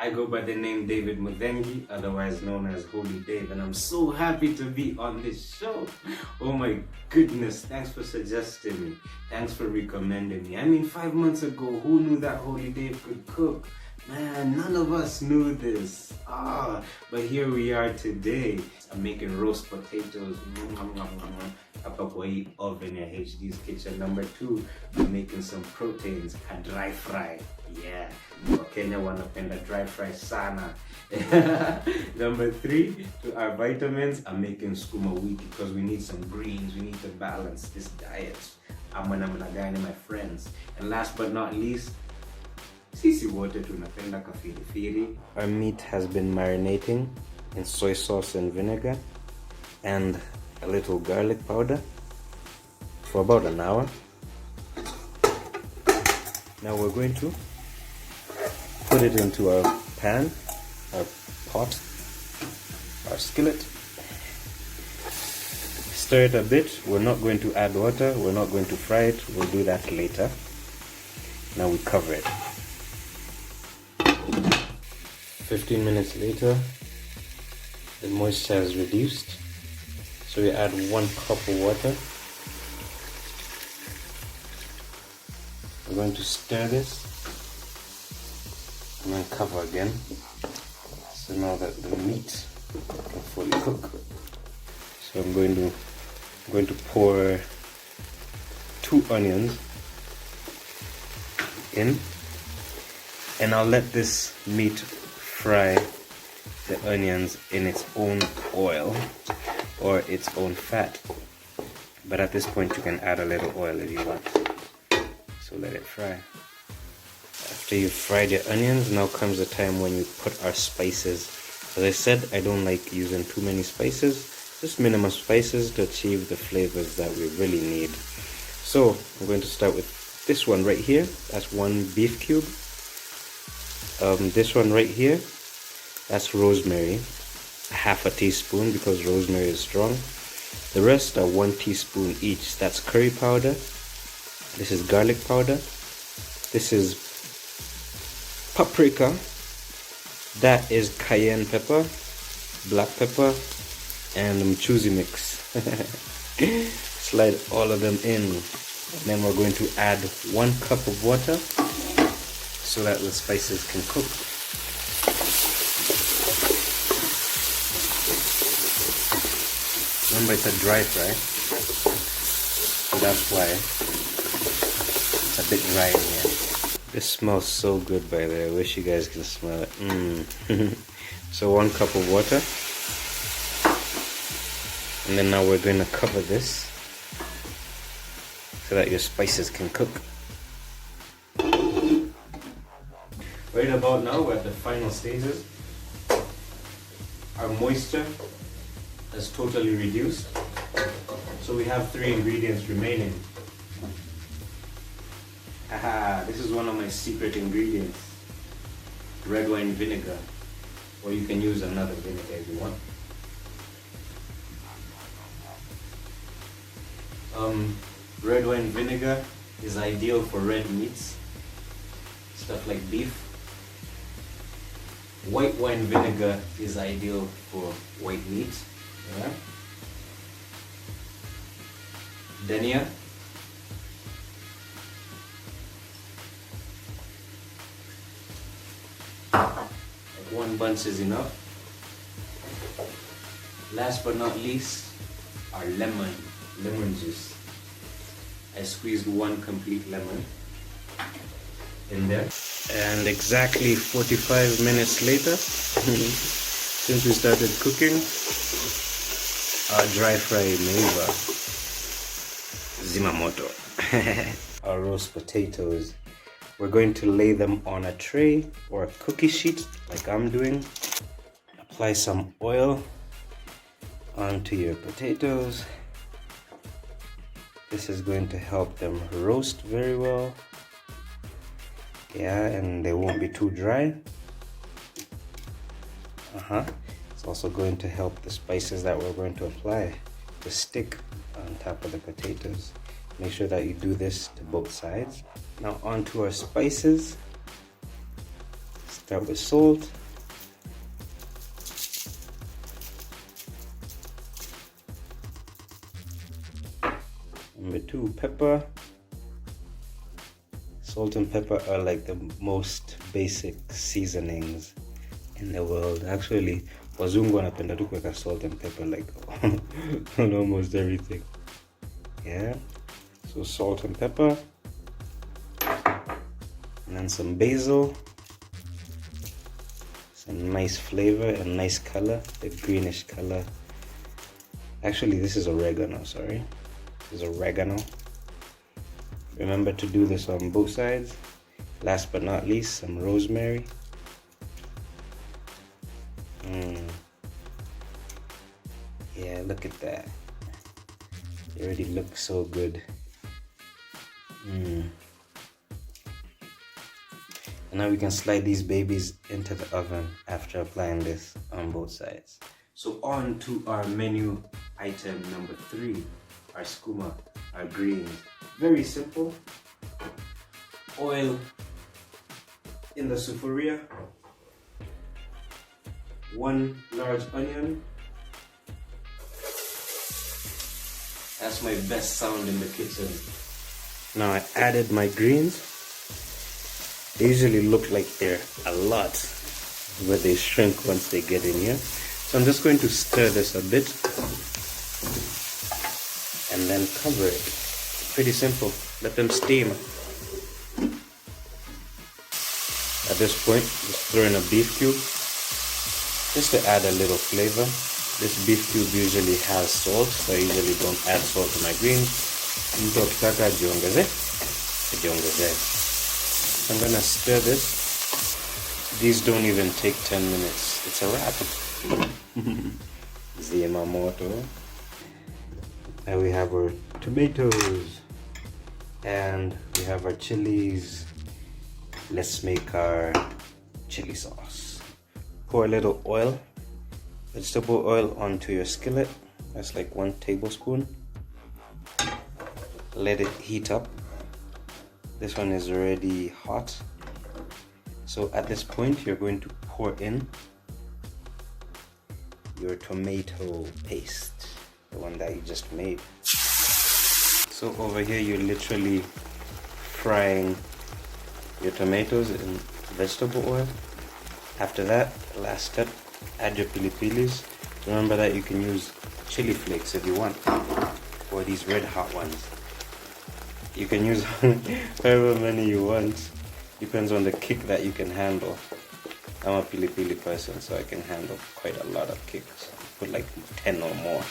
I go by the name David Muthengi, otherwise known as Holy Dave, and I'm so happy to be on this show. Oh my goodness, thanks for suggesting me. Thanks for recommending me. I mean, 5 months ago, who knew that Holy Dave could cook? Man, none of us knew this. But here we are today. I'm making roast potatoes. Kapakoi oven at HD's kitchen. Number 2, I'm making some proteins. A dry fry. Yeah. Kenya wanapenda dry fry sana. Number 3, to our vitamins, I'm making skuma wiki because we need some greens. We need to balance this diet. I'm gonna my friends. And last but not least, sisi wote tunapenda kafirifiri. Our meat has been marinating in soy sauce and vinegar and a little garlic powder for about an hour. Now we're going to put it into our pan, our pot, our skillet. Stir it a bit. We're not going to add water. We're not going to fry it. We'll do that later. Now we cover it. 15 minutes later, the moisture is reduced. So we add 1 cup of water. We're going to stir this and then cover again. So now that the meat can fully cook. So I'm going to pour 2 onions in, and I'll let this meat fry the onions in its own oil or its own fat. But at this point you can add a little oil if you want. So let it fry. After you've fried your onions, now comes the time when you put our spices. As I said, I don't like using too many spices, just minimum spices to achieve the flavors that we really need. So I'm going to start with this one right here. That's 1 beef cube. This one right here, that's rosemary, 1/2 teaspoon because rosemary is strong. The rest are 1 teaspoon each. That's curry powder. This is garlic powder. This is paprika. That is cayenne pepper, black pepper, and MCHUZI mix. Slide all of them in. And then we're going to add 1 cup of water so that the spices can cook. Remember, it's a dry fry, so that's why it's a bit dry in here. This smells so good, by the way. I wish you guys can smell it. So 1 cup of water, and then now we're going to cover this so that your spices can cook. Right about now, we're at the final stages. Our moisture has totally reduced, so we have 3 ingredients remaining. Haha, this is one of my secret ingredients. Red wine vinegar, or you can use another vinegar if you want. Red wine vinegar is ideal for red meats, stuff like beef. White wine vinegar is ideal for white meat. Yeah. Dhania. Like 1 bunch is enough. Last but not least, our lemon juice. I squeezed 1 complete lemon in there. And exactly 45 minutes later, since we started cooking, our dry fry meiva. Zimamoto. Our roast potatoes. We're going to lay them on a tray or a cookie sheet like I'm doing. Apply some oil onto your potatoes. This is going to help them roast very well. Yeah, and they won't be too dry. It's also going to help the spices that we're going to apply to stick on top of the potatoes. Make sure that you do this to both sides. Now onto our spices. Start with salt. Number 2, pepper. Salt and pepper are like the most basic seasonings in the world. Actually, wazungu wanapenda tu kuweka salt and pepper like on almost everything. Yeah, so salt and pepper, and then some basil, some nice flavor and nice color, the greenish color. Actually, this is oregano, sorry. This is oregano. Remember to do this on both sides. Last but not least, some rosemary. Yeah, look at that. It already looks so good. And now we can slide these babies into the oven after applying this on both sides. So on to our menu item number 3, our skooma, our greens. Very simple. Oil in the sufuria. 1 large onion. That's my best sound in the kitchen. Now I added my greens. They usually look like they're a lot, but they shrink once they get in here. So I'm just going to stir this a bit and then cover it. Pretty simple. Let them steam. At this point, just throw in a beef cube just to add a little flavor. This beef cube usually has salt, so I usually don't add salt to my greens. Mtu akitaka jiongeze. I'm gonna stir this. These don't even take 10 minutes. It's a wrap. Zima moto. Now we have our tomatoes. And we have our chilies. Let's make our chili sauce. Pour a little oil, vegetable oil onto your skillet. That's like 1 tablespoon. Let it heat up. This one is already hot. So at this point, you're going to pour in your tomato paste, the one that you just made. So over here, you're literally frying your tomatoes in vegetable oil. After that, last step, add your pili-pilis. Remember that you can use chili flakes if you want, or these red hot ones. You can use however many you want. Depends on the kick that you can handle. I'm a pili-pili person, so I can handle quite a lot of kicks. Put like 10 or more.